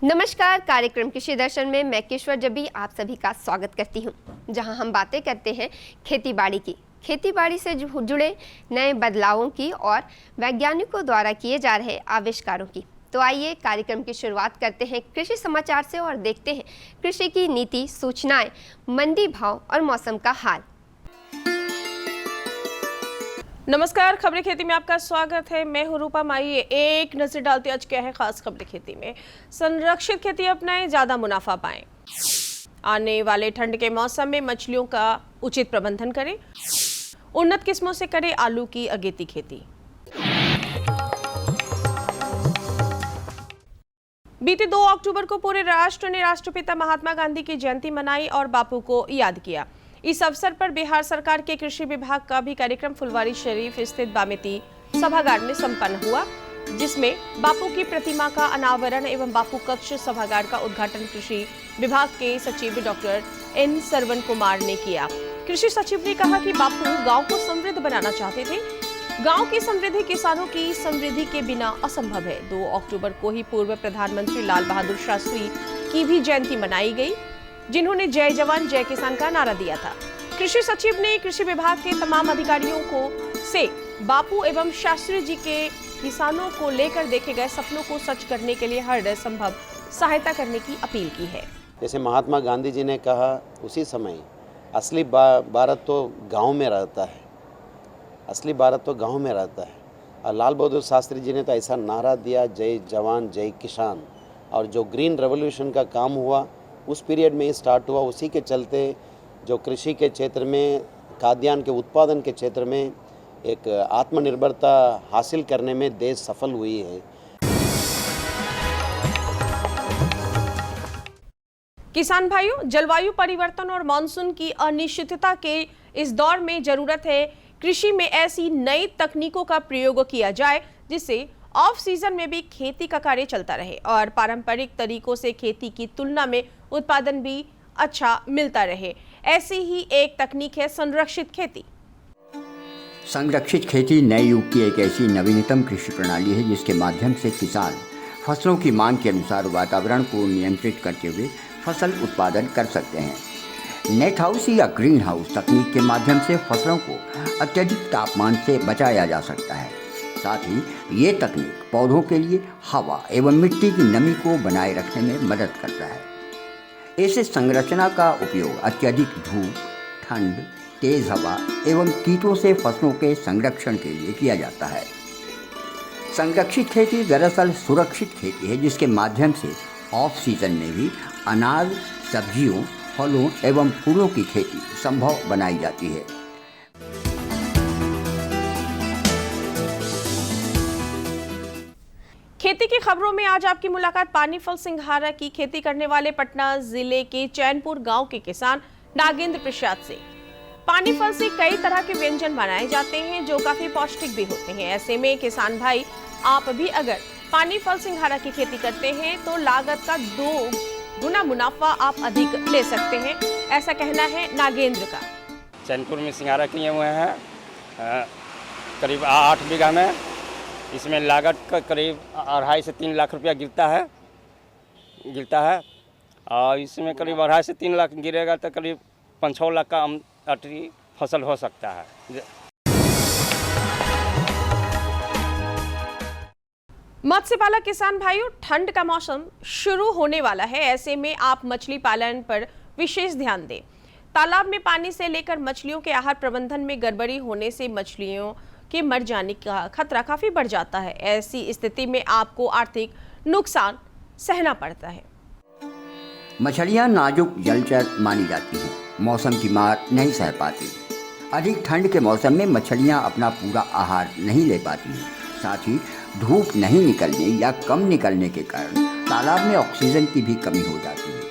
नमस्कार, कार्यक्रम कृषि दर्शन में मैं किश्वर जबी आप सभी का स्वागत करती हूं, जहां हम बातें करते हैं खेतीबाड़ी की, खेतीबाड़ी से जुड़े नए बदलावों की और वैज्ञानिकों द्वारा किए जा रहे आविष्कारों की। तो आइए कार्यक्रम की शुरुआत करते हैं कृषि समाचार से और देखते हैं कृषि की नीति, सूचनाएं, मंडी भाव और मौसम का हाल। नमस्कार, खबरें खेती में आपका स्वागत है। मैं हूं रूपा। आइए एक नजर डालते आज क्या है खास खबरें खेती में। संरक्षित खेती अपनाएं, ज्यादा मुनाफा पाएं। आने वाले ठंड के मौसम में मछलियों का उचित प्रबंधन करें। उन्नत किस्मों से करें आलू की अगेती खेती। बीते 2 अक्टूबर को पूरे राष्ट्र ने राष्ट्रपिता महात्मा गांधी की जयंती मनाई और बापू को याद किया। इस अवसर पर बिहार सरकार के कृषि विभाग का भी कार्यक्रम फुलवारी शरीफ स्थित बामेती सभागार में संपन्न हुआ, जिसमें बापू की प्रतिमा का अनावरण एवं बापू कक्ष सभागार का उद्घाटन कृषि विभाग के सचिव डॉक्टर एन सरवन कुमार ने किया। कृषि सचिव ने कहा कि बापू गांव को समृद्ध बनाना चाहते थे। गांव की समृद्धि किसानों की समृद्धि के बिना असंभव है। 2 अक्टूबर को ही पूर्व प्रधानमंत्री लाल बहादुर शास्त्री की भी जयंती मनाई गई, जिन्होंने जय जवान जय किसान का नारा दिया था। कृषि सचिव ने कृषि विभाग के तमाम अधिकारियों को से बापू एवं शास्त्री जी के किसानों को लेकर देखे गए सपनों को सच करने के लिए हर संभव सहायता करने की अपील की है। जैसे महात्मा गांधी जी ने कहा, उसी समय असली भारत तो गांव में रहता है, असली भारत तो गांव में रहता है। और लाल बहादुर शास्त्री जी ने तो ऐसा नारा दिया, जय जवान जय किसान। और जो ग्रीन रेवोल्यूशन का काम हुआ उस पीरियड में ही स्टार्ट हुआ। उसी के चलते जो कृषि के क्षेत्र में, खाद्यान्न के उत्पादन के क्षेत्र में एक आत्मनिर्भरता हासिल करने में देश सफल हुई है। किसान भाइयों, जलवायु परिवर्तन और मानसून की अनिश्चितता के इस दौर में जरूरत है कृषि में ऐसी नई तकनीकों का प्रयोग किया जाए जिससे ऑफ सीजन में भी खेती का कार्य चलता रहे और पारंपरिक तरीकों से खेती की तुलना में उत्पादन भी अच्छा मिलता रहे। ऐसी ही एक तकनीक है संरक्षित खेती। संरक्षित खेती नए युग की एक ऐसी नवीनतम कृषि प्रणाली है जिसके माध्यम से किसान फसलों की मांग के अनुसार वातावरण को नियंत्रित करते हुए फसल उत्पादन कर सकते हैं। नेट हाउस या ग्रीन हाउस तकनीक के माध्यम से फसलों को अत्यधिक तापमान से बचाया जा सकता है। साथ ही ये तकनीक पौधों के लिए हवा एवं मिट्टी की नमी को बनाए रखने में मदद करता है। ऐसे संरचना का उपयोग अत्यधिक धूप, ठंड, तेज हवा एवं कीटों से फसलों के संरक्षण के लिए किया जाता है। संरक्षित खेती दरअसल सुरक्षित खेती है जिसके माध्यम से ऑफ सीजन में भी अनाज, सब्जियों, फलों एवं फूलों की खेती संभव बनाई जाती है। खेती की खबरों में आज आपकी मुलाकात पानी फल सिंघारा की खेती करने वाले पटना जिले के चैनपुर गांव के किसान नागेंद्र प्रसाद से। पानी फल से कई तरह के व्यंजन बनाए जाते हैं जो काफी पौष्टिक भी होते हैं। ऐसे में किसान भाई, आप भी अगर पानी फल सिंघारा की खेती करते हैं तो लागत का 2 गुना मुनाफा आप अधिक ले सकते हैं, ऐसा कहना है नागेंद्र का। चैनपुर में सिंघारा किए हुए हैं करीब 8 बीघा में। इसमें लागत का करीब 2.5 से 3 लाख रुपया गिरता है और इसमें करीब 2.5 से 3 लाख गिरेगा तो करीब 5-6 लाख का अटरी फसल हो सकता है। मत्स्य पालक किसान भाइयों, ठंड का मौसम शुरू होने वाला है। ऐसे में आप मछली पालन पर विशेष ध्यान दें। तालाब में पानी से लेकर मछलियों के आहार प्रबंधन में गड़बड़ी होने से मछलियों के मर जाने का खतरा काफी बढ़ जाता है। ऐसी स्थिति में आपको आर्थिक नुकसान सहना पड़ता है। मछलियाँ नाजुक जलचर मानी जाती हैं, मौसम की मार नहीं सह पाती। अधिक ठंड के मौसम में मछलियाँ अपना पूरा आहार नहीं ले पाती हैं। साथ ही धूप नहीं निकलने या कम निकलने के कारण तालाब में ऑक्सीजन की भी कमी हो जाती है।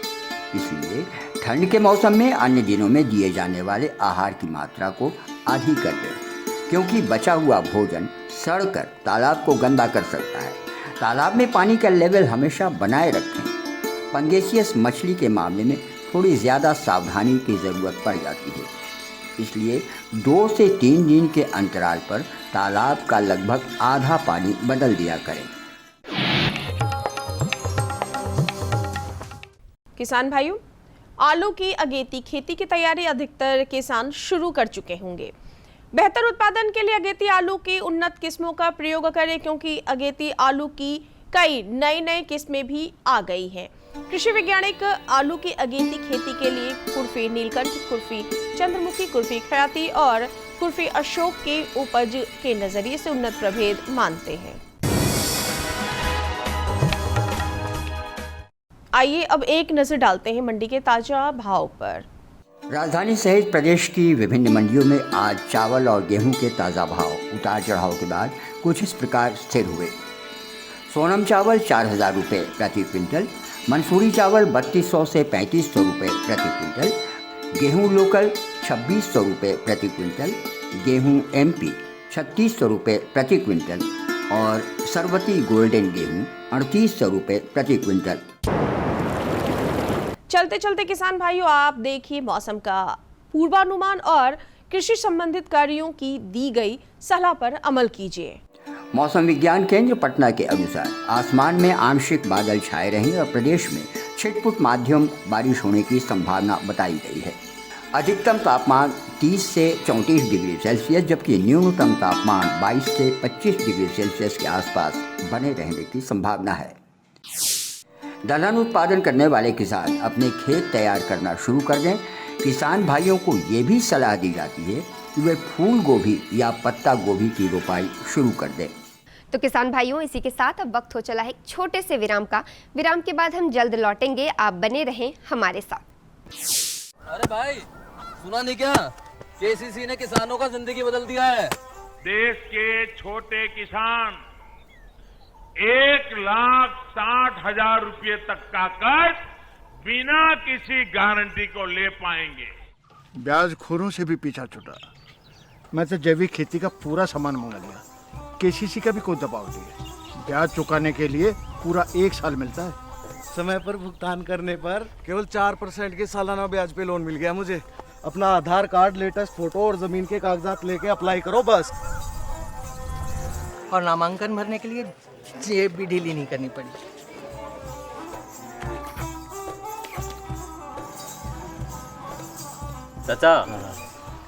इसलिए ठंड के मौसम में अन्य दिनों में दिए जाने वाले आहार की मात्रा को आधी कर दें, क्योंकि बचा हुआ भोजन सड़कर तालाब को गंदा कर सकता है। तालाब में पानी का लेवल हमेशा बनाए रखें। पंगेसियस मछली के मामले में थोड़ी ज़्यादा सावधानी की ज़रूरत पड़ जाती है, इसलिए 2 से 3 दिन के अंतराल पर तालाब का लगभग आधा पानी बदल दिया करें। किसान भाइयों, आलू की अगेती खेती की तैयारी अधिकतर किसान शुरू कर चुके होंगे। बेहतर उत्पादन के लिए अगेती आलू की उन्नत किस्मों का प्रयोग करें, क्योंकि अगेती आलू की कई नई किस्में भी आ गई हैं। कृषि वैज्ञानिक आलू की अगेती खेती के लिए कुर्फी नीलकंठ, कुर्फी चंद्रमुखी, कुर्फी खयाती और कुर्फी अशोक के उपज के नजरिए से उन्नत प्रभेद मानते हैं। आइए अब एक नजर डालते हैं मंडी के ताजा भाव पर। राजधानी सहित प्रदेश की विभिन्न मंडियों में आज चावल और गेहूं के ताज़ा भाव उतार चढ़ाव के बाद कुछ इस प्रकार स्थिर हुए। सोनम चावल 4,000 रुपये प्रति क्विंटल, मंसूरी चावल 3200 से 3500 रुपये प्रति क्विंटल, गेहूं लोकल 2600 रुपये प्रति क्विंटल, गेहूं MP 3600 रुपये प्रति क्विंटल और सरवती गोल्डन गेहूं 3800 रुपये प्रति क्विंटल। चलते चलते किसान भाइयों, आप देखिए मौसम का पूर्वानुमान और कृषि संबंधित कार्यों की दी गई सलाह पर अमल कीजिए। मौसम विज्ञान केंद्र पटना के अनुसार आसमान में आंशिक बादल छाए रहेंगे और प्रदेश में छिटपुट माध्यम बारिश होने की संभावना बताई गई है। अधिकतम तापमान 30 से 34 डिग्री सेल्सियस, जबकि न्यूनतम तापमान 22 से 25 डिग्री सेल्सियस के आसपास बने रहने की संभावना है। दलहन उत्पादन करने वाले किसान अपने खेत तैयार करना शुरू कर दें। किसान भाइयों को ये भी सलाह दी जाती है कि वे फूल गोभी या पत्ता गोभी की रोपाई शुरू कर दें। तो किसान भाइयों, इसी के साथ अब वक्त हो चला है एक छोटे से विराम का। विराम के बाद हम जल्द लौटेंगे, आप बने रहें हमारे साथ। अरे भाई, सुना नहीं क्या? केसीसी ने किसानों का जिंदगी बदल दिया है। देश के छोटे किसान 1,60,000 रुपये तक का कर्ज बिना किसी गारंटी को ले पाएंगे। ब्याज खोरों से भी पीछा छूटा। मैं तो जैविक खेती का पूरा सामान मंगा लिया। केसीसी का भी कोई दबाव नहीं है। ब्याज चुकाने के लिए पूरा 1 साल मिलता है। समय पर भुगतान करने पर केवल 4% के सालाना ब्याज पे लोन मिल गया मुझे। अपना आधार कार्ड, लेटेस्ट फोटो और जमीन के कागजात लेके अप्लाई करो बस। और नामांकन भरने के लिए जेब भी ढीली नहीं करनी पड़ी। चाचा,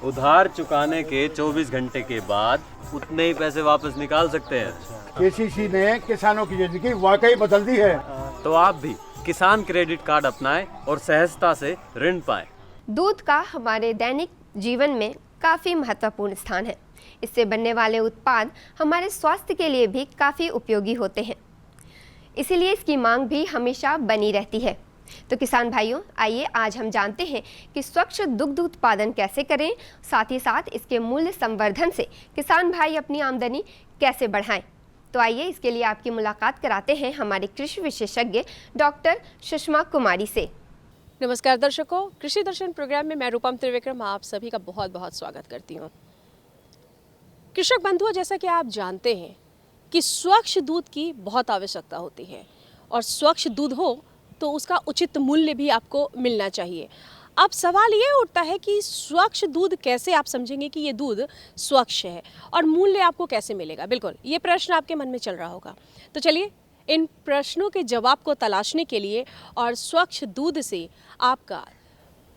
उधार चुकाने के 24 घंटे के बाद उतने ही पैसे वापस निकाल सकते हैं। केसीसी ने किसानों की जिंदगी वाकई बदल दी है। तो आप भी किसान क्रेडिट कार्ड अपनाएं और सहजता से ऋण पाएं। दूध का हमारे दैनिक जीवन में काफ़ी महत्वपूर्ण स्थान है। इससे बनने वाले उत्पाद हमारे स्वास्थ्य के लिए भी काफ़ी उपयोगी होते हैं, इसीलिए इसकी मांग भी हमेशा बनी रहती है। तो किसान भाइयों, आइए आज हम जानते हैं कि स्वच्छ दुग्ध उत्पादन कैसे करें, साथ ही साथ इसके मूल्य संवर्धन से किसान भाई अपनी आमदनी कैसे बढ़ाएं। तो आइए इसके लिए आपकी मुलाकात कराते हैं हमारे कृषि विशेषज्ञ डॉक्टर सुषमा कुमारी से। नमस्कार दर्शकों, कृषि दर्शन प्रोग्राम में मैं रूपम त्रिविक्रम आप सभी का बहुत बहुत स्वागत करती हूँ। कृषक बंधुओं, जैसा कि आप जानते हैं कि स्वच्छ दूध की बहुत आवश्यकता होती है और स्वच्छ दूध हो तो उसका उचित मूल्य भी आपको मिलना चाहिए। अब सवाल ये उठता है कि स्वच्छ दूध कैसे आप समझेंगे कि ये दूध स्वच्छ है और मूल्य आपको कैसे मिलेगा। बिल्कुल, ये प्रश्न आपके मन में चल रहा होगा। तो चलिए इन प्रश्नों के जवाब को तलाशने के लिए और स्वच्छ दूध से आपका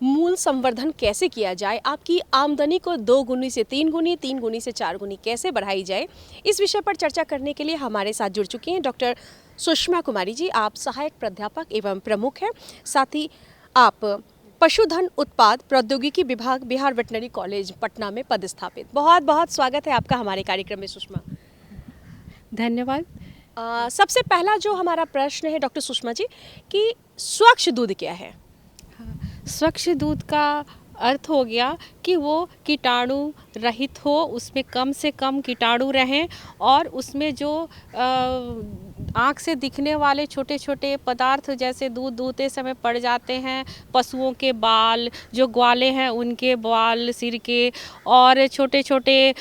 मूल संवर्धन कैसे किया जाए, आपकी आमदनी को 2 गुनी से 3 गुनी, 3 गुनी से 4 गुनी कैसे बढ़ाई जाए, इस विषय पर चर्चा करने के लिए हमारे साथ जुड़ चुकी हैं डॉक्टर सुषमा कुमारी जी। आप सहायक प्राध्यापक एवं प्रमुख हैं, साथ ही आप पशुधन उत्पाद प्रौद्योगिकी विभाग, बिहार वेटनरी कॉलेज पटना में पदस्थापित। बहुत बहुत स्वागत है आपका हमारे कार्यक्रम में सुषमा। धन्यवाद। सबसे पहला जो हमारा प्रश्न है डॉक्टर सुषमा जी कि स्वच्छ दूध क्या है? स्वच्छ दूध का अर्थ हो गया कि वो कीटाणु रहित हो, उसमें कम से कम कीटाणु रहें और उसमें जो आँख से दिखने वाले छोटे छोटे पदार्थ जैसे दूध दूहते समय पड़ जाते हैं, पशुओं के बाल, जो ग्वाले हैं उनके बाल सिर के, और छोटे छोटे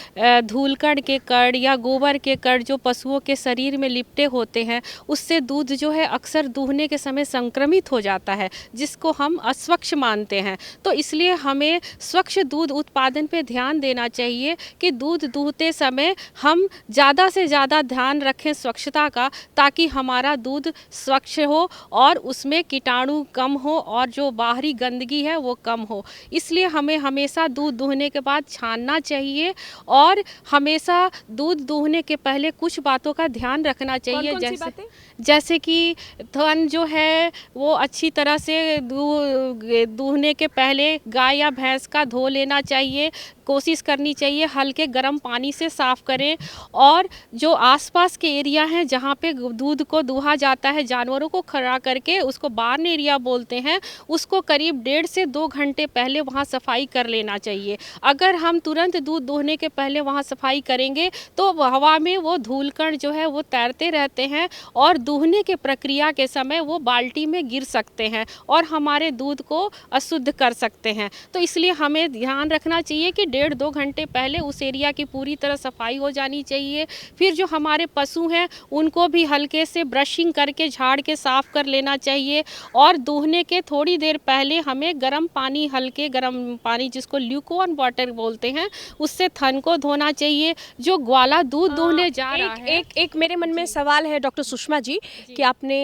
धूलकण के कण या गोबर के कण जो पशुओं के शरीर में लिपटे होते हैं, उससे दूध जो है अक्सर दूहने के समय संक्रमित हो जाता है, जिसको हम अस्वच्छ मानते हैं। तो इसलिए हमें स्वच्छ दूध उत्पादन पे ध्यान देना चाहिए कि दूध दूहते समय हम ज़्यादा से ज़्यादा ध्यान रखें स्वच्छता का, ताकि हमारा दूध स्वच्छ हो और उसमें कीटाणु कम हो और जो बाहरी गंदगी है वो कम हो। इसलिए हमें हमेशा दूध दूहने के बाद छानना चाहिए और हमेशा दूध दूहने के पहले कुछ बातों का ध्यान रखना चाहिए। कौन-कौन सी बातें? जैसे कि थन जो है वो अच्छी तरह से दूहने के पहले गाय या भैंस का धो लेना चाहिए, कोशिश करनी चाहिए हल्के गर्म पानी से साफ़ करें। और जो आसपास के एरिया हैं जहाँ पे दूध को दूहा जाता है, जानवरों को खड़ा करके, उसको बार्न एरिया बोलते हैं, उसको करीब 1.5 से 2 घंटे पहले वहाँ सफाई कर लेना चाहिए। अगर हम तुरंत दूध दूहने के पहले वहाँ सफाई करेंगे तो हवा में वो धूलकण जो है वो तैरते रहते हैं और दूहने के प्रक्रिया के समय वो बाल्टी में गिर सकते हैं और हमारे दूध को अशुद्ध कर सकते हैं। तो इसलिए हमें ध्यान रखना चाहिए कि 1.5-2 घंटे पहले उस एरिया की पूरी तरह सफाई हो जानी चाहिए। फिर जो हमारे पशु हैं उनको भी हल्के से ब्रशिंग करके झाड़ के साफ़ कर लेना चाहिए और दूहने के थोड़ी देर पहले हमें गर्म पानी, हल्के गर्म पानी जिसको ल्यूकवार्म वाटर बोलते हैं, उससे थन को धोना चाहिए। जो ग्वाला दूध दूहने जा रहा है, एक मेरे मन में सवाल है डॉक्टर सुषमा जी कि आपने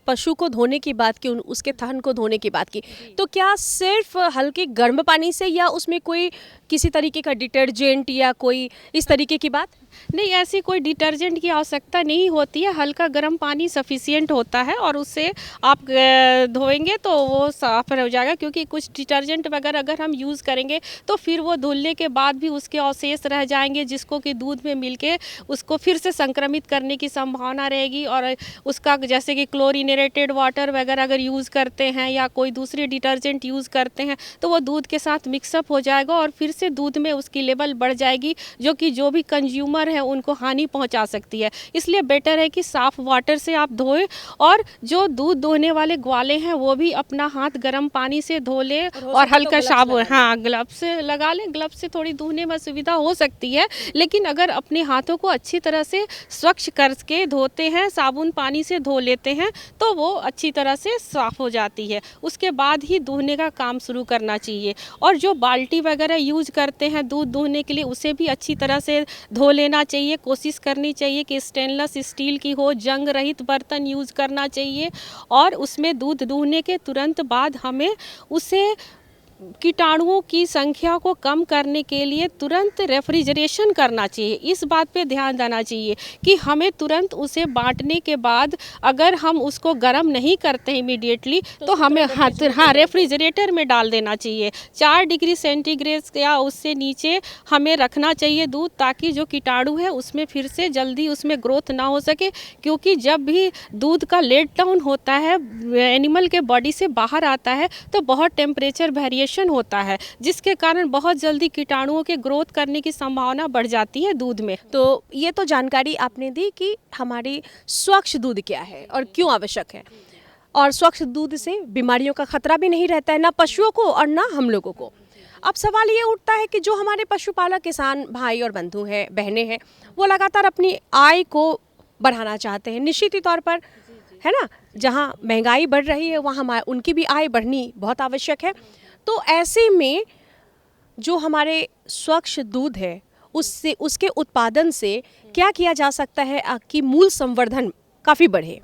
पशु को धोने की बात की, उसके थन को धोने की बात की, तो क्या सिर्फ हल्के गर्म पानी से या उसमें कोई किसी तरीके का डिटर्जेंट या कोई इस तरीके की बात? नहीं, ऐसी कोई डिटर्जेंट की आवश्यकता नहीं होती है। हल्का गर्म पानी सफिशिएंट होता है और उससे आप धोएंगे तो वो साफ हो जाएगा, क्योंकि कुछ डिटर्जेंट वगैरह अगर हम यूज़ करेंगे तो फिर वो धुलने के बाद भी उसके अवशेष रह जाएंगे, जिसको कि दूध में मिलके उसको फिर से संक्रमित करने की संभावना रहेगी। और उसका जैसे कि क्लोरीनेटेड वाटर वगैरह अगर यूज़ करते हैं या कोई दूसरी डिटर्जेंट यूज़ करते हैं तो वो दूध के साथ मिक्सअप हो जाएगा और फिर से दूध में उसकी लेवल बढ़ जाएगी, जो कि जो भी कंज्यूमर है उनको हानि पहुंचा सकती है। इसलिए बेटर है कि साफ़ वाटर से आप धोएं और जो दूध दोहने वाले ग्वाले हैं वो भी अपना हाथ गर्म पानी से धो लें और हल्का साबुन, हाँ, ग्लव्स लगा लें। ग्लव्स से थोड़ी धोने में सुविधा हो सकती है, लेकिन अगर अपने हाथों को अच्छी तरह से स्वच्छ करके धोते हैं, साबुन पानी से धो लेते हैं, तो वो अच्छी तरह से साफ़ हो जाती है। उसके बाद ही दूहने का काम शुरू करना चाहिए। और जो बाल्टी वगैरह यूज करते हैं दूध दूहने के लिए, उसे भी अच्छी तरह से धो लेना चाहिए। कोशिश करनी चाहिए कि स्टेनलेस स्टील की हो, जंग रहित बर्तन यूज़ करना चाहिए और उसमें दूध दूहने के तुरंत बाद हमें उसे कीटाणुओं की संख्या को कम करने के लिए तुरंत रेफ्रिजरेशन करना चाहिए। इस बात पे ध्यान देना चाहिए कि हमें तुरंत उसे बांटने के बाद अगर हम उसको गर्म नहीं करते इमीडिएटली तो हमें रेफ्रिजरेटर में डाल देना चाहिए। 4 डिग्री सेंटीग्रेड या उससे नीचे हमें रखना चाहिए दूध, ताकि जो कीटाणु है उसमें फिर से जल्दी उसमें ग्रोथ ना हो सके। क्योंकि जब भी दूध का लेट डाउन होता है, एनिमल के बॉडी से बाहर आता है, तो बहुत टेम्परेचर वेरिएशन होता है, जिसके कारण बहुत जल्दी कीटाणुओं के ग्रोथ करने की संभावना बढ़ जाती है दूध में। तो ये तो जानकारी आपने दी कि हमारी स्वच्छ दूध क्या है और क्यों आवश्यक है, और स्वच्छ दूध से बीमारियों का खतरा भी नहीं रहता है, ना पशुओं को और ना हम लोगों को। अब सवाल ये उठता है कि जो हमारे पशुपालक किसान भाई और बंधु हैं, बहनें हैं, वो लगातार अपनी आय को बढ़ाना चाहते हैं, निश्चित ही तौर पर, है ना। जहाँ महंगाई बढ़ रही है वहाँ उनकी भी आय बढ़नी बहुत आवश्यक है। तो ऐसे में जो हमारे स्वच्छ दूध है उससे, उसके उत्पादन से क्या किया जा सकता है कि मूल संवर्धन काफ़ी बढ़े?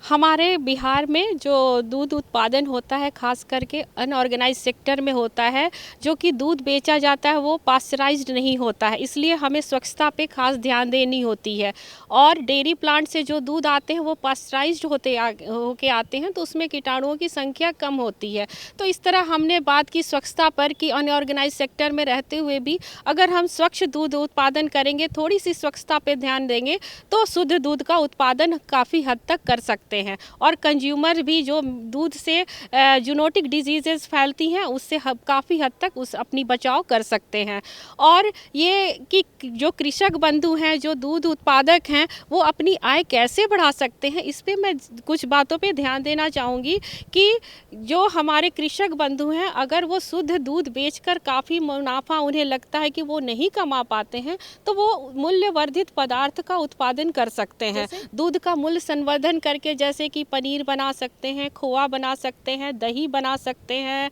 हमारे बिहार में जो दूध उत्पादन होता है खास करके अनऑर्गेनाइज सेक्टर में होता है, जो कि दूध बेचा जाता है वो पास्चराइज्ड नहीं होता है, इसलिए हमें स्वच्छता पे खास ध्यान देनी होती है। और डेयरी प्लांट से जो दूध आते हैं वो पास्चराइज्ड होके आते हैं, तो उसमें कीटाणुओं की संख्या कम होती है। तो इस तरह हमने बात की स्वच्छता पर कि अनऑर्गेनाइज सेक्टर में रहते हुए भी अगर हम स्वच्छ दूध उत्पादन करेंगे, थोड़ी सी स्वच्छता पे ध्यान देंगे, तो शुद्ध दूध का उत्पादन काफ़ी हद तक कर सकते सकते हैं। और कंज्यूमर भी जो दूध से जूनोटिक डिजीजेस फैलती हैं उससे काफ़ी हद तक अपनी बचाव कर सकते हैं। और ये कि जो कृषक बंधु हैं, जो दूध उत्पादक हैं, वो अपनी आय कैसे बढ़ा सकते हैं, इस पे मैं कुछ बातों पे ध्यान देना चाहूँगी कि जो हमारे कृषक बंधु हैं, अगर वो शुद्ध दूध बेचकर काफ़ी मुनाफा उन्हें लगता है कि वो नहीं कमा पाते हैं, तो वो मूल्य वर्धित पदार्थ का उत्पादन कर सकते हैं। दूध का मूल्य संवर्धन करके जैसे कि पनीर बना सकते हैं, खोआ बना सकते हैं, दही बना सकते हैं,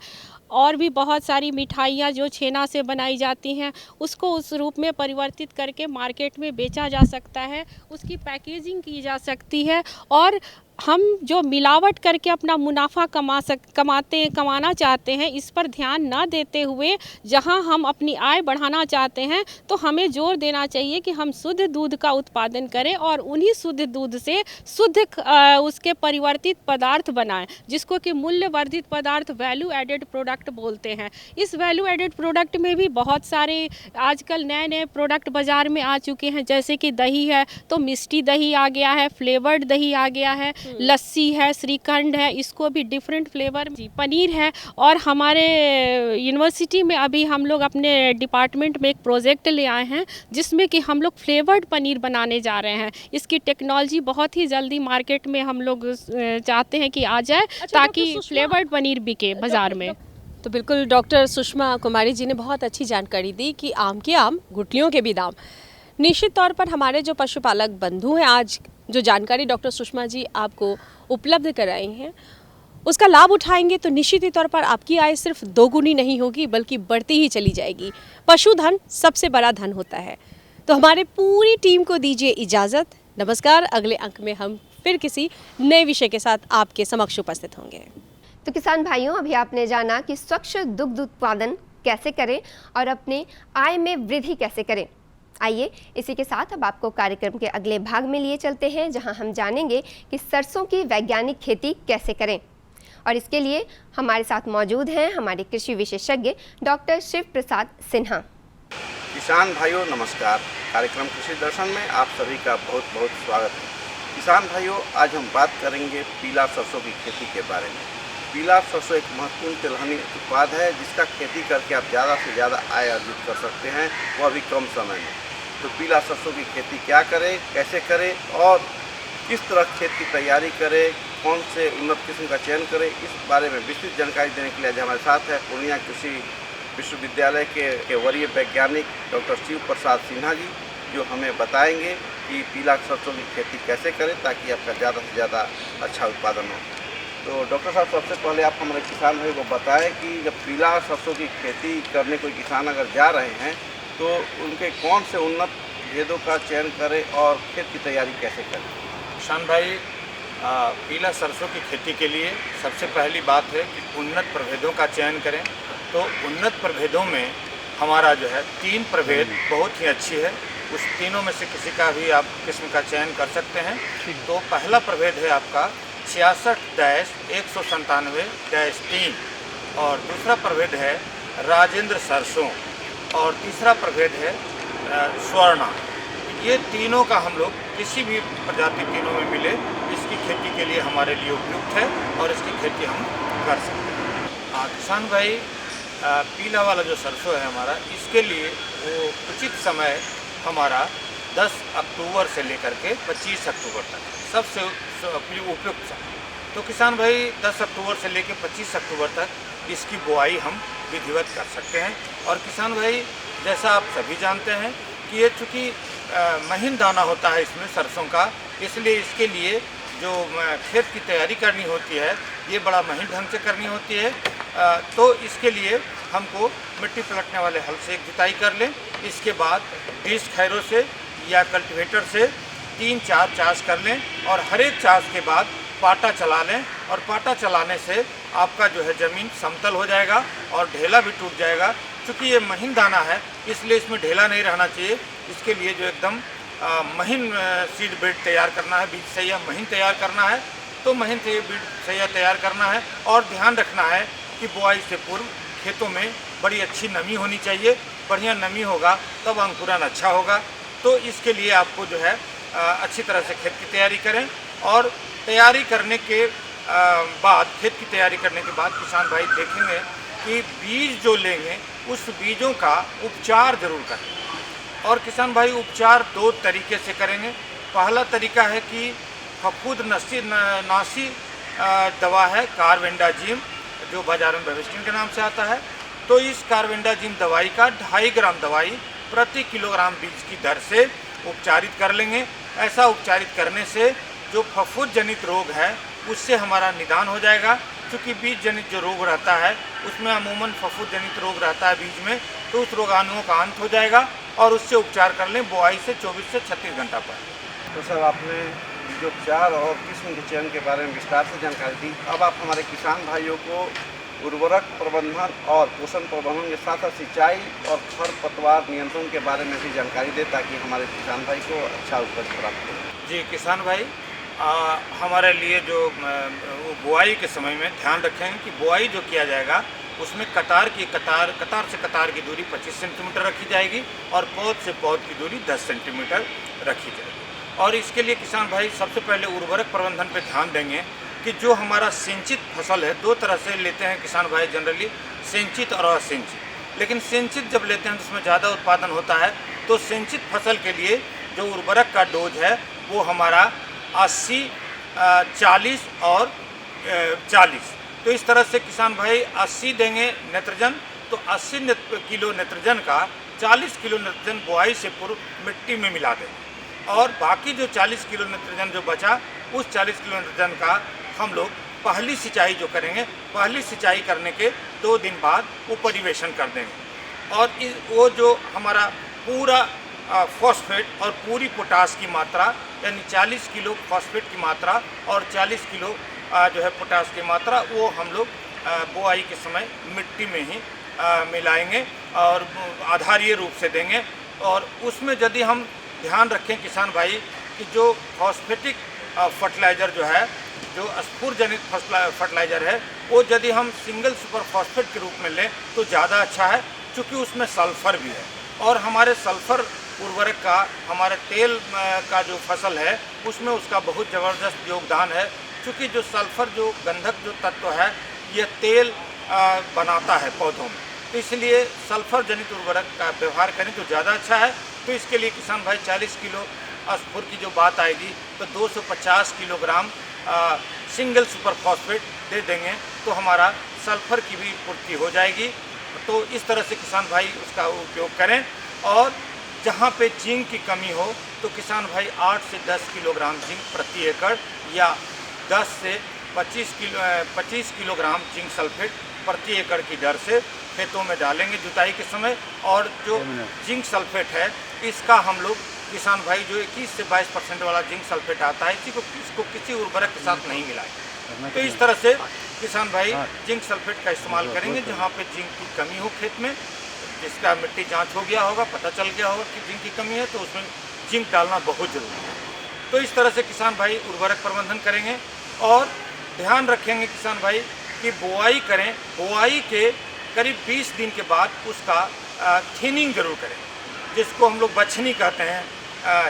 और भी बहुत सारी मिठाइयाँ जो छेना से बनाई जाती हैं उसको उस रूप में परिवर्तित करके मार्केट में बेचा जा सकता है, उसकी पैकेजिंग की जा सकती है। और हम जो मिलावट करके अपना मुनाफा कमाना चाहते हैं, इस पर ध्यान ना देते हुए जहां हम अपनी आय बढ़ाना चाहते हैं तो हमें जोर देना चाहिए कि हम शुद्ध दूध का उत्पादन करें और उन्हीं शुद्ध दूध से शुद्ध उसके परिवर्तित पदार्थ बनाएं, जिसको कि मूल्य वर्धित पदार्थ, वैल्यू एडेड प्रोडक्ट बोलते हैं। इस वैल्यू एडेड प्रोडक्ट में भी बहुत सारे आजकल नए नए प्रोडक्ट बाज़ार में आ चुके हैं, जैसे कि दही है तो मिष्टी दही आ गया है, फ्लेवर्ड दही आ गया है, लस्सी है, श्रीखंड है, इसको भी डिफरेंट फ्लेवर, पनीर है। और हमारे यूनिवर्सिटी में अभी हम लोग अपने डिपार्टमेंट में एक प्रोजेक्ट ले आए हैं जिसमें कि हम लोग फ्लेवर्ड पनीर बनाने जा रहे हैं। इसकी टेक्नोलॉजी बहुत ही जल्दी मार्केट में हम लोग चाहते हैं कि आ जाए, ताकि फ्लेवर्ड पनीर बिके बाज़ार में। तो बिल्कुल डॉक्टर सुषमा कुमारी जी ने बहुत अच्छी जानकारी दी कि आम के आम, गुठलियों के भी दाम। निश्चित तौर पर हमारे जो पशुपालक बंधु हैं, आज जो जानकारी डॉक्टर सुषमा जी आपको उपलब्ध कराई हैं उसका लाभ उठाएंगे तो निश्चित ही तौर पर आपकी आय सिर्फ दोगुनी नहीं होगी बल्कि बढ़ती ही चली जाएगी। पशुधन सबसे बड़ा धन होता है। तो हमारे पूरी टीम को दीजिए इजाज़त। नमस्कार। अगले अंक में हम फिर किसी नए विषय के साथ आपके समक्ष उपस्थित होंगे। तो किसान भाइयों, अभी आपने जाना कि स्वच्छ दुग्ध उत्पादन कैसे करें और अपने आय में वृद्धि कैसे करें। आइए इसी के साथ अब आपको कार्यक्रम के अगले भाग में लिए चलते हैं, जहां हम जानेंगे कि सरसों की वैज्ञानिक खेती कैसे करें। और इसके लिए हमारे साथ मौजूद हैं हमारे कृषि विशेषज्ञ डॉक्टर शिव प्रसाद सिन्हा। किसान भाइयों नमस्कार। कार्यक्रम कृषि दर्शन में आप सभी का बहुत बहुत स्वागत है। किसान भाइयों, आज हम बात करेंगे पीला सरसों की खेती के बारे में। पीला सरसों एक महत्वपूर्ण तिलहनी उत्पाद है जिसका खेती करके आप ज़्यादा से ज़्यादा आय अर्जित कर सकते हैं, वह भी कम समय में। तो पीला सरसों की खेती क्या करें, कैसे करें और किस तरह खेत की तैयारी करें, कौन से उन्नत किस्म का चयन करें, इस बारे में विस्तृत जानकारी देने के लिए आज हमारे साथ है पूर्णिया कृषि विश्वविद्यालय के वरीय वैज्ञानिक डॉक्टर शिव प्रसाद सिन्हा जी, जो हमें बताएंगे कि पीला सरसों की खेती कैसे करें ताकि आपका ज़्यादा से ज़्यादा अच्छा उत्पादन हो। तो डॉक्टर साहब, सबसे पहले आप हमारे किसान भाई को बताएं कि जब पीला सरसों की खेती करने कोई किसान अगर जा रहे हैं तो उनके कौन से उन्नत भेदों का चयन करें और खेत की तैयारी कैसे करें। किसान भाई, पीला सरसों की खेती के लिए सबसे पहली बात है कि उन्नत प्रभेदों का चयन करें। तो उन्नत प्रभेदों में हमारा जो है 3 प्रभेद बहुत ही अच्छी है, उस तीनों में से किसी का भी आप किस्म का चयन कर सकते हैं। तो पहला प्रभेद है आपका 66-197-3 और दूसरा प्रभेद है राजेंद्र सरसों और तीसरा प्रभेद है स्वर्णा। ये तीनों का हम लोग किसी भी प्रजाति तीनों में मिले इसकी खेती के लिए हमारे लिए उपयुक्त है और इसकी खेती हम कर सकते हैं। किसान भाई, पीला वाला जो सरसों है हमारा, इसके लिए वो उचित समय हमारा 10 अक्टूबर से लेकर के 25 अक्टूबर तक सबसे उपयुक्त समय। तो किसान भाई 10 अक्टूबर से लेकर 25 अक्टूबर तक इसकी बुआई हम विधिवत कर सकते हैं। और किसान भाई, जैसा आप सभी जानते हैं कि ये चूँकि महीन दाना होता है इसमें सरसों का, इसलिए इसके लिए जो खेत की तैयारी करनी होती है ये बड़ा महीन ढंग से करनी होती है। तो इसके लिए हमको मिट्टी पलटने वाले हल से एक जुताई कर लें, इसके बाद डिस्क खैरों से या कल्टीवेटर से 3-4 चास कर लें और हर एक चास के बाद पाटा चला लें। और पाटा चलाने से आपका जो है ज़मीन समतल हो जाएगा और ढेला भी टूट जाएगा। चूँकि ये महीन दाना है इसलिए इसमें ढेला नहीं रहना चाहिए। इसके लिए जो एकदम महीन सीड बेड तैयार करना है, बीज सैया महीन तैयार करना है। तो महीन से बीज सैया तैयार करना है और ध्यान रखना है कि बुआई से पूर्व खेतों में बड़ी अच्छी नमी होनी चाहिए। बढ़िया नमी होगा तब अंकुरन अच्छा होगा। तो इसके लिए आपको जो है अच्छी तरह से खेत की तैयारी करें और तैयारी करने के बाद, खेत की तैयारी करने के बाद किसान भाई देखेंगे कि बीज जो लेंगे उस बीजों का उपचार जरूर करें। और किसान भाई उपचार दो तरीके से करेंगे। पहला तरीका है कि फफूंद नाशी दवा है कार्बेंडाजिम, जो बाजार में बेविस्टिन के नाम से आता है। तो इस कार्बेंडाजिम दवाई का 2.5 ग्राम दवाई प्रति किलोग्राम बीज की दर से उपचारित कर लेंगे। ऐसा उपचारित करने से जो फफूंद जनित रोग है उससे हमारा निदान हो जाएगा। क्योंकि बीज जनित जो रोग रहता है उसमें अमूमन फफूंद जनित रोग रहता है बीज में, तो उस रोगाणुओं का अंत हो जाएगा और उससे उपचार कर लें बुआई से 24 से 36 घंटा पर। तो सर, आपने जो उपचार और किस्म के चयन के बारे में विस्तार से जानकारी दी। अब आप हमारे किसान भाइयों को उर्वरक प्रबंधन और पोषण प्रबंधन के साथ साथ सिंचाई और खरपतवार नियंत्रण के बारे में भी जानकारी दें, ताकि हमारे किसान भाई को अच्छा उपज प्राप्त हो। जी किसान भाई, हमारे लिए जो बुआई के समय में ध्यान रखें कि बुआई जो किया जाएगा उसमें कतार से कतार की दूरी 25 सेंटीमीटर रखी जाएगी और पौध से पौध की दूरी 10 सेंटीमीटर रखी जाएगी। और इसके लिए किसान भाई सबसे पहले उर्वरक प्रबंधन पे ध्यान देंगे कि जो हमारा सिंचित फसल है, दो तरह से लेते हैं किसान भाई जनरली, सिंचित और असिंचित। लेकिन सिंचित जब लेते हैं जिसमें ज़्यादा उत्पादन होता है, तो सिंचित फसल के लिए जो उर्वरक का डोज है वो हमारा 80, 40 और 40। तो इस तरह से किसान भाई 80 देंगे नेत्रजन, तो 80 किलो नेत्रजन का 40 किलो नेत्रजन बुआई से पूर्व मिट्टी में मिला देंगे। और बाकी जो 40 किलो नेत्रजन जो बचा, उस 40 किलो नेत्रजन का हम लोग पहली सिंचाई जो करेंगे, पहली सिंचाई करने के 2 दिन बाद वो परिवेशन कर देंगे। और वो जो हमारा पूरा फॉस्फेट और पूरी पोटास की मात्रा, यानी 40 किलो फॉस्फेट की मात्रा और 40 किलो जो है पोटास की मात्रा, वो हम लोग बुआई के समय मिट्टी में ही मिलाएंगे और आधारीय रूप से देंगे। और उसमें यदि हम ध्यान रखें किसान भाई कि जो फॉस्फेटिक फर्टिलाइज़र जो है, जो स्फुरजनित फर्टिलाइज़र है, वो यदि हम सिंगल सुपर फॉस्फेट के रूप में लें तो ज़्यादा अच्छा है, क्योंकि उसमें सल्फ़र भी है। और हमारे सल्फ़र उर्वरक का, हमारे तेल का जो फसल है उसमें उसका बहुत ज़बरदस्त योगदान है। क्योंकि जो सल्फ़र जो गंधक जो तत्व है, ये तेल बनाता है पौधों में, तो इसलिए सल्फ़र जनित उर्वरक का व्यवहार करें तो ज़्यादा अच्छा है। तो इसके लिए किसान भाई 40 किलो स्फुर की जो बात आएगी तो 250 किलोग्राम सिंगल सुपर फॉस्फेट दे देंगे, तो हमारा सल्फ़र की भी पूर्ति हो जाएगी। तो इस तरह से किसान भाई उसका उपयोग करें। और जहाँ पे जिंक की कमी हो तो किसान भाई 8 से 10 किलोग्राम जिंक प्रति एकड़ या 10 से 25 किलोग्राम जिंक सल्फेट प्रति एकड़ की दर से खेतों में डालेंगे जुताई के समय। और जो जिंक सल्फेट है इसका हम लोग किसान भाई जो 21 से 22% वाला जिंक सल्फेट आता है, इसको किसी उर्वरक के साथ नहीं मिलाएंगे। तो इस तरह से किसान भाई जिंक सल्फेट का इस्तेमाल करेंगे। जहाँ पे जिंक की कमी हो खेत में, जिसका मिट्टी जांच हो गया होगा, पता चल गया होगा कि जिंक की कमी है, तो उसमें जिंक डालना बहुत ज़रूरी है। तो इस तरह से किसान भाई उर्वरक प्रबंधन करेंगे। और ध्यान रखेंगे किसान भाई कि बुआई करें, बुआई के करीब 20 दिन के बाद उसका थिनिंग जरूर करें, जिसको हम लोग बछनी कहते हैं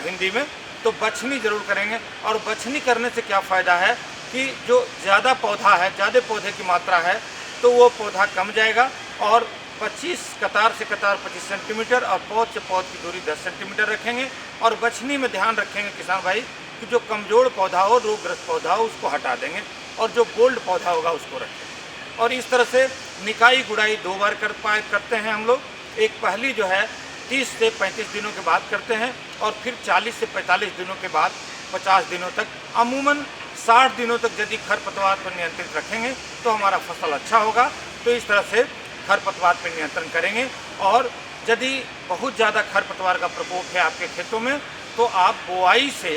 हिंदी में। तो बछनी जरूर करेंगे। और बछनी करने से क्या फ़ायदा है कि जो ज़्यादा पौधा है, ज़्यादा पौधे की मात्रा है, तो वो पौधा कम जाएगा। और 25 कतार से कतार 25 सेंटीमीटर और पौध से पौध की दूरी 10 सेंटीमीटर रखेंगे। और बछनी में ध्यान रखेंगे किसान भाई कि जो कमज़ोर पौधा हो, रोगग्रस्त पौधा हो, उसको हटा देंगे और जो बोल्ड पौधा होगा उसको रखेंगे। और इस तरह से निकाई गुड़ाई 2 बार करते हैं हम लोग। एक पहली जो है 30 से 35 दिनों के बाद करते हैं और फिर 40 से 45 दिनों के बाद 50 दिनों तक, अमूमन 60 दिनों तक यदि खरपतवार पर नियंत्रित रखेंगे तो हमारा फसल अच्छा होगा। तो इस तरह से खरपतवार पर नियंत्रण करेंगे। और यदि बहुत ज़्यादा खरपतवार का प्रकोप है आपके खेतों में, तो आप बुआई से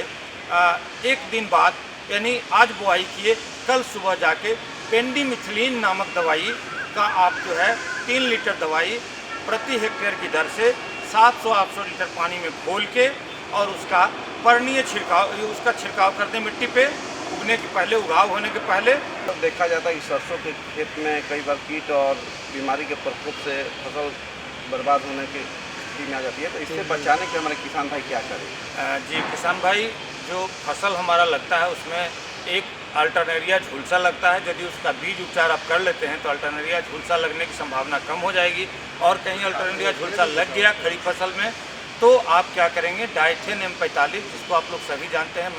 1 दिन बाद, यानी आज बुआई किए, कल सुबह जाके पेंडिमिथिलीन नामक दवाई का आप जो है 3 लीटर दवाई प्रति हेक्टेयर की दर से 700-800 लीटर पानी में घोल के और उसका पर्णीय छिड़काव, उसका छिड़काव कर दें मिट्टी पे उगने के पहले, उगाव होने के पहले। तब देखा जाता है कि सरसों के खेत में कई बार कीट और बीमारी के प्रकोप से फसल बर्बाद होने की स्थिति में आ जाती है, तो इससे बचाने के हमारे किसान भाई क्या करें? जी किसान भाई, जो फसल हमारा लगता है उसमें एक अल्टरनेरिया झुलसा लगता है। यदि उसका बीज उपचार आप कर लेते हैं तो अल्टरनेरिया झुलसा लगने की संभावना कम हो जाएगी। और कहीं अल्टरनेरिया झुलसा लग गया खरीफ फसल में तो आप क्या करेंगे, डाइथेन M45 जिसको आप लोग सभी जानते हैं,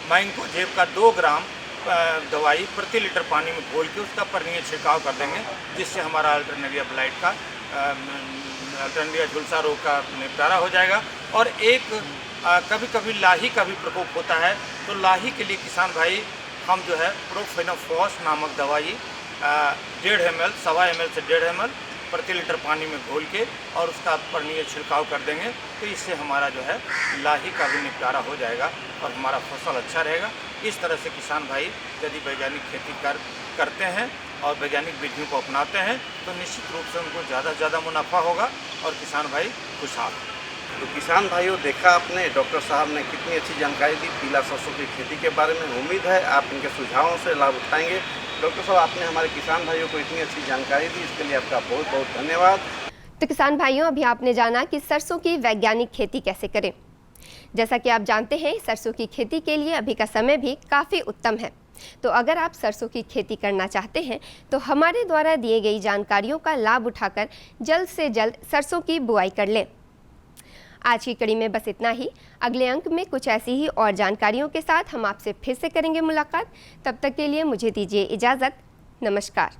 मैंकोजेब का 2 ग्राम दवाई प्रति लीटर पानी में घोल के उसका पर्णीय छिड़काव कर देंगे, जिससे हमारा अल्टरनेरिया ब्लाइट का अल्टरनेरिया झुलसा रोग का निपटारा हो जाएगा। और एक कभी कभी लाही का भी प्रकोप होता है, तो लाही के लिए किसान भाई हम जो है प्रोफेनोफॉस नामक दवाई 1.5 ml, 1.25 ml से 1.5 ml प्रति लीटर पानी में घोल के और उसका पर्णीय छिड़काव कर देंगे, तो इससे हमारा जो है लाही का भी निपटारा हो जाएगा और हमारा फसल अच्छा रहेगा। इस तरह से किसान भाई यदि वैज्ञानिक खेती करते हैं और वैज्ञानिक विधियों को अपनाते हैं तो निश्चित रूप से उनको ज़्यादा से ज़्यादा मुनाफा होगा और किसान भाई खुशहाल। तो किसान भाइयों, देखा आपने डॉक्टर साहब ने कितनी अच्छी जानकारी दी पीला सरसों की खेती के बारे में। उम्मीद है आप इनके सुझावों से लाभ उठाएंगे। डॉक्टर साहब, आपने हमारे किसान भाइयों को इतनी अच्छी जानकारी दी, इसके लिए आपका बहुत बहुत धन्यवाद। तो किसान भाइयों, अभी आपने जाना कि सरसों की वैज्ञानिक खेती कैसे करें। जैसा कि आप जानते हैं, सरसों की खेती के लिए अभी का समय भी काफ़ी उत्तम है। तो अगर आप सरसों की खेती करना चाहते हैं तो हमारे द्वारा दिए गई जानकारियों का लाभ उठाकर जल्द से जल्द सरसों की बुआई कर लें। आज की कड़ी में बस इतना ही। अगले अंक में कुछ ऐसी ही और जानकारियों के साथ हम आपसे फिर से करेंगे मुलाकात। तब तक के लिए मुझे दीजिए इजाज़त। नमस्कार।